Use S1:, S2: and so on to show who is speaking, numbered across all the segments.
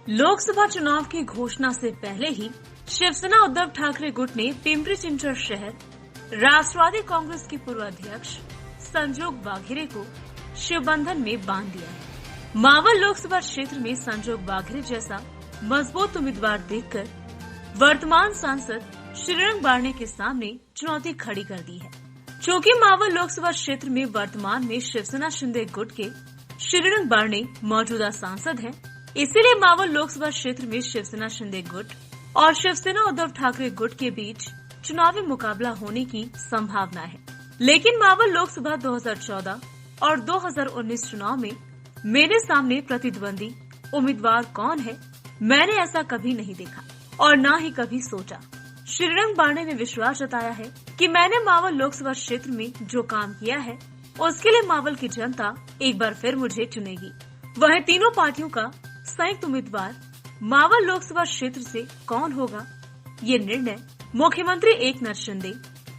S1: लोकसभा चुनाव की घोषणा से पहले ही शिवसेना उद्धव ठाकरे गुट ने पिंपरी चिंचवड शहर राष्ट्रवादी कांग्रेस के पूर्व अध्यक्ष संजोग वाघेरे को शिवबंधन में बांध दिया है। मावल लोकसभा क्षेत्र में संजोग वाघेरे जैसा मजबूत उम्मीदवार देखकर वर्तमान सांसद श्रीरंग बारणे के सामने चुनौती खड़ी कर दी है। चूंकि मावल लोकसभा क्षेत्र में वर्तमान में शिवसेना शिंदे गुट के श्रीरंग बारणे मौजूदा सांसद हैं, इसीलिए मावल लोकसभा क्षेत्र में शिवसेना शिंदे गुट और शिवसेना उद्धव ठाकरे गुट के बीच चुनावी मुकाबला होने की संभावना है। लेकिन मावल लोकसभा 2014 और 2019 चुनाव में मेरे सामने प्रतिद्वंदी उम्मीदवार कौन है, मैंने ऐसा कभी नहीं देखा और न ही कभी सोचा। श्रीरंग बारणे ने विश्वास जताया है कि मैंने मावल लोकसभा क्षेत्र में जो काम किया है उसके लिए मावल की जनता एक बार फिर मुझे चुनेगी। वह तीनों पार्टियों का संयुक्त उम्मीदवार मावल लोकसभा क्षेत्र से कौन होगा, ये निर्णय मुख्यमंत्री एकनाथ शिंदे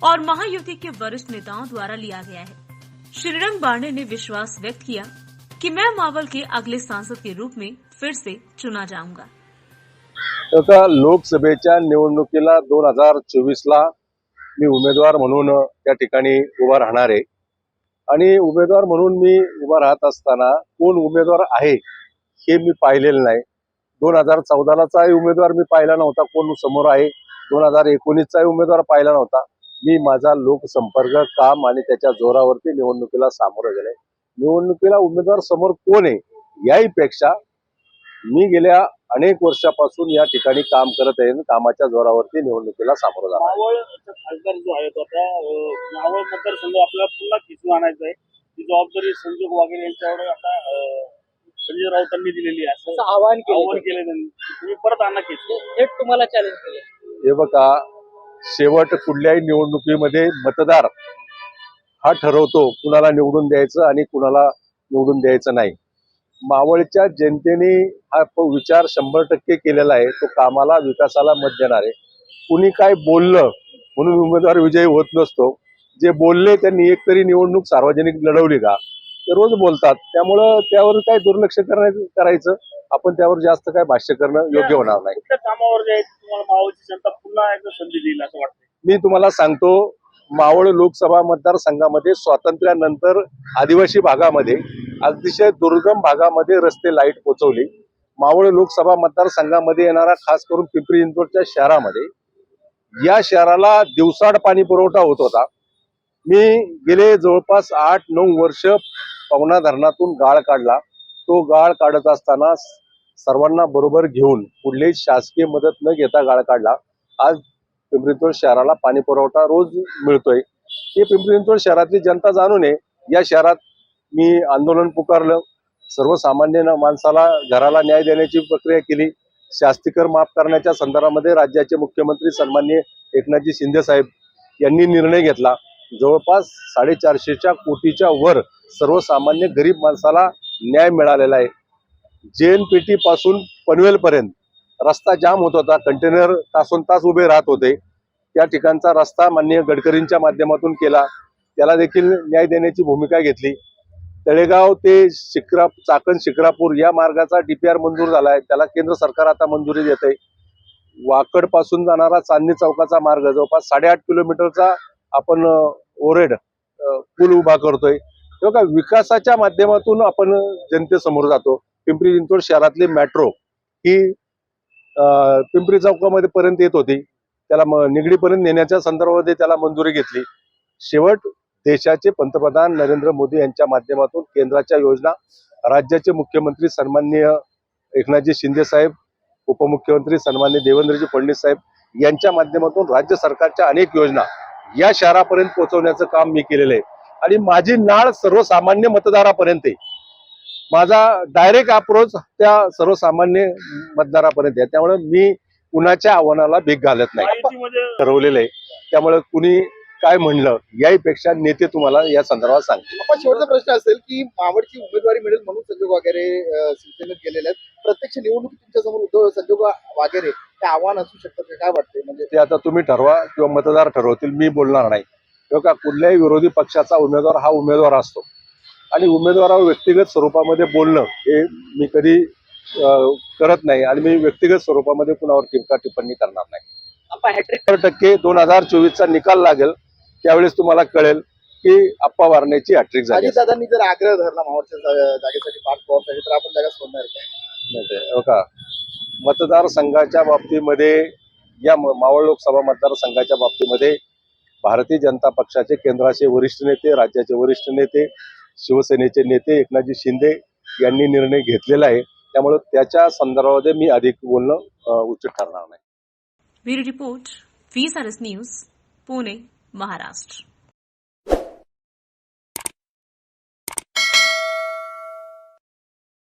S1: और महायुति के वरिष्ठ नेताओं द्वारा लिया गया है। श्रीरंग बारणे ने विश्वास व्यक्त किया कि मैं मावल के अगले सांसद के रूप में फिर से चुना जाऊंगा।
S2: लोकसभेच्या निवडणुकीला 2024ला मी उमेदवार म्हणून त्या ठिकाणी उभा राहणार आहे आणि उमेदवार म्हणून मी उभा राहत असताना कोण उमेदवार आहे हे मी पाहिलेलं नाही। 2014चा उमेदवार मी पाहिला नव्हता, कोण समोर आहे 2019चा उमेदवार पाहिला नव्हता। मी माझा लोकसंपर्क काम आणि त्याच्या जोरावरती निवडणुकीला सामोरं गेले। निवडणुकीला उमेदवार समोर कोण आहे याहीपेक्षा मी गेल्या अनेक वर्षापासून या ठिकाणी काम करत आहे, कामाच्या जोरावरती निवडणुकीला सामोरं जाणार।
S3: मावळचा खासदार जो आहे तो आता मावळ मतदारसंघ आपल्याला पुन्हा खिचून आणायचा आहे, ती जबाबदारी संजोग वाघेरे यांच्यावर आता संजय राऊतांनी दिलेली आहे असं आवाहन केलं त्यांनी। तुम्ही परत आणा थेट तुम्हाला चॅलेंज केलं।
S2: हे बघा, शेवट कुठल्याही निवडणुकीमध्ये मतदार हा ठरवतो कुणाला निवडून द्यायचं आणि कुणाला निवडून द्यायचं नाही। मावळच्या जनतेने हा विचार 100% केलेला आहे, तो कामाला विकासाला मत देणार आहे। कुणी काय बोललं म्हणून उमेदवार विजयी होत नसतो। जे बोलले त्यांनी एकतरी निवडणूक सार्वजनिक लढवली का, ते रोज बोलतात, त्यामुळं त्यावर काय दुर्लक्ष करायचं, आपण त्यावर जास्त काय भाष्य करणं योग्य होणार नाही।
S3: कुठल्या कामावर तुम्हाला मावळची जनता पुन्हा एकदा संधी देईल असं वाटतं?
S2: मी तुम्हाला सांगतो, मावळ लोकसभा मतदारसंघामध्ये स्वातंत्र्यानंतर आदिवासी भागामध्ये अतिशय दुर्गम भागामध्ये रस्ते लाईट पोहोचवली। मावळ लोकसभा मतदारसंघामध्ये येणारा खास करून पिंपरी चिंचवडच्या शहरामध्ये या शहराला दिवसाड पाणी पुरवठा होत होता। मी गेले जवळपास 8-9 वर्ष पवना धरणातून गाळ काढला। तो गाळ काढत असताना सर्वांना बरोबर घेऊन कुठलीही शासकीय मदत न घेता गाळ काढला। आज पिंपरी चिंचवड शहराला पाणी पुरवठा रोज मिळतोय। हे पिंपरी चिंचवड शहरातली जनता जाणून आहे। या शहरात मी आंदोलन पुकारलं, सर्वसामान्य माणसाला घराला न्याय देण्याची प्रक्रिया केली। शास्तीकर माफ करण्याच्या संदर्भामध्ये राज्याचे मुख्यमंत्री सन्माननीय एकनाथजी शिंदे साहेब यांनी निर्णय घेतला। जवळपास 450 कोटीच्या वर सर्वसामान्य गरीब माणसाला न्याय मिळालेला आहे। जेएनपीटी पासून पनवेल पर्यंत रस्ता जाम होत होता, कंटेनर तासोन तास उभे राहत होते। त्या ठिकाणचा रस्ता माननीय गडकरींच्या माध्यमातून केला, त्याला देखील न्याय देण्याची भूमिका घेतली। तळेगाव ते चाकण शिक्रापूर या मार्गाचा डीपीआर मंजूर झालाय, त्याला केंद्र सरकार आता मंजुरी देत आहे। वाकड पासून जाणारा चांदणी चौकाचा मार्ग जवळपास 8.5 किलोमीटरचा आपण ओरेड पूल उभा करतोय। तेव्हा विकासाच्या माध्यमातून आपण जनतेसमोर जातो। पिंपरी चिंचवड शहरातली मेट्रो ही पिंपरी चौकामध्ये पर्यंत येत होती, त्याला निगडीपर्यंत नेण्याच्या संदर्भामध्ये त्याला मंजुरी घेतली। शेवट देशाचे पंतप्रधान नरेंद्र मोदी यांच्या माध्यमातून केंद्राच्या योजना, राज्याचे मुख्यमंत्री सन्माननीय एकनाथजी शिंदे साहेब, उपमुख्यमंत्री सन्माननीय देवेंद्रजी फडणवीस साहेब यांच्या माध्यमातून राज्य सरकारच्या अनेक योजना या शहरापर्यंत पोहोचवण्याचं काम मी केलेलं आहे आणि माझी नाळ सर्वसामान्य मतदारापर्यंत आहे। माझा डायरेक्ट अप्रोच त्या सर्वसामान्य मतदारापर्यंत आहे, त्यामुळे मी कुणाच्या आव्हानाला भीक घालत नाही, ठरवलेलं आहे। त्यामुळे कुणी काय म्हणलं याहीपेक्षा नेते तुम्हाला या संदर्भात सांगतील।
S4: आपण शेवटचा प्रश्न असेल की मावळची उमेदवारी मिळेल म्हणून संजोग वाघेरे शिवसेनेत गेलेले आहेत, प्रत्यक्ष निवडणुकीत तुमच्यासमोर संजोग वाघेरे हे आव्हान असू शकतं, काय वाटतंय? म्हणजे
S2: ते आता तुम्ही ठरवा किंवा मतदार ठरवतील, मी बोलणार नाही। किंवा कुठल्याही विरोधी पक्षाचा उमेदवार हा उमेदवार असतो आणि उमेदवारावर व्यक्तिगत स्वरूपामध्ये बोलणं हे मी कधी करत नाही आणि मी व्यक्तिगत स्वरूपामध्ये कुणावर टीका टिप्पणी करणार नाही.
S4: आप्पा हॅट्रिक
S2: 100% 2024चा निकाल लागेल त्यावेळेस तुम्हाला कळेल की आप्पा वारण्याची हॅट्रिक झाली असेल.
S4: अजितदादांनी जर आग्रह धरला मावळच्या जागेसाठी पाठ पवारसाठी तर आपण जागा सोडणार काय?
S2: नाही ते, हो का, मतदारसंघाच्या बाबतीमध्ये या मावळ लोकसभा मतदारसंघाच्या बाबतीमध्ये भारतीय जनता पक्षाचे केंद्राचे वरिष्ठ नेते, राज्याचे वरिष्ठ नेते, शिवसेनेचे नेते एकनाथजी शिंदे यांनी निर्णय घेतलेला आहे. त्यामुळे त्याच्या संदर्भामध्ये मी अधिक बोलणं उचित ठरणार नाही.
S1: Bureau report, VSRS news, Pune, Maharashtra.